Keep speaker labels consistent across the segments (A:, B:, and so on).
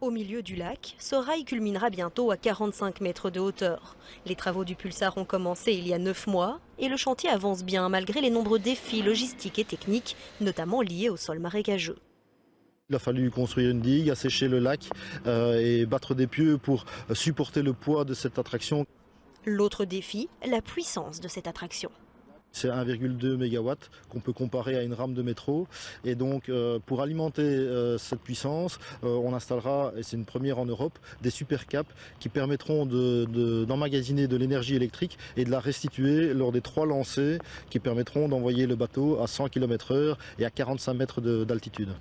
A: Au milieu du lac, ce rail culminera bientôt à 45 mètres de hauteur. Les travaux du Pulsar ont commencé il y a 9 mois et le chantier avance bien malgré les nombreux défis logistiques et techniques, notamment liés au sol marécageux.
B: Il a fallu construire une digue, assécher le lac et battre des pieux pour supporter le poids de cette attraction.
A: L'autre défi, la puissance de cette attraction.
B: C'est 1,2 MW qu'on peut comparer à une rame de métro. Et donc, pour alimenter cette puissance, on installera, et c'est une première en Europe, des supercaps qui permettront d'emmagasiner de l'énergie électrique et de la restituer lors des 3 lancers qui permettront d'envoyer le bateau à 100 km/h et à 45 mètres d'altitude.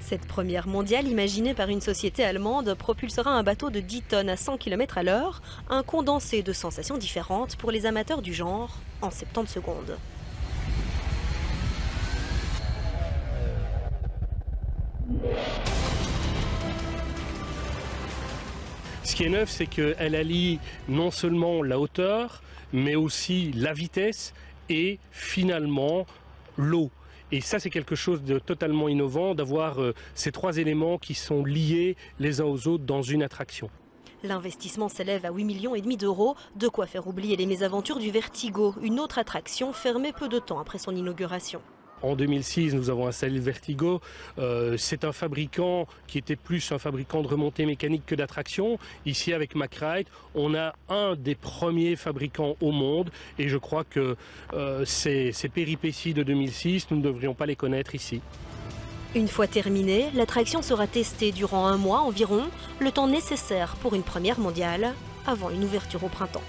A: Cette première mondiale, imaginée par une société allemande, propulsera un bateau de 10 tonnes à 100 km/h, un condensé de sensations différentes pour les amateurs du genre, en 70 secondes.
C: Ce qui est neuf, c'est qu'elle allie non seulement la hauteur, mais aussi la vitesse et finalement l'eau. Et ça, c'est quelque chose de totalement innovant, d'avoir ces 3 éléments qui sont liés les uns aux autres dans une attraction.
A: L'investissement s'élève à 8,5 millions d'euros, de quoi faire oublier les mésaventures du Vertigo, une autre attraction fermée peu de temps après son inauguration.
C: En 2006, nous avons installé le Vertigo. C'est un fabricant qui était plus un fabricant de remontées mécaniques que d'attractions. Ici, avec McRide, on a un des premiers fabricants au monde. Et je crois que ces péripéties de 2006, nous ne devrions pas les connaître ici.
A: Une fois terminée, l'attraction sera testée durant 1 mois environ, le temps nécessaire pour une première mondiale, avant une ouverture au printemps.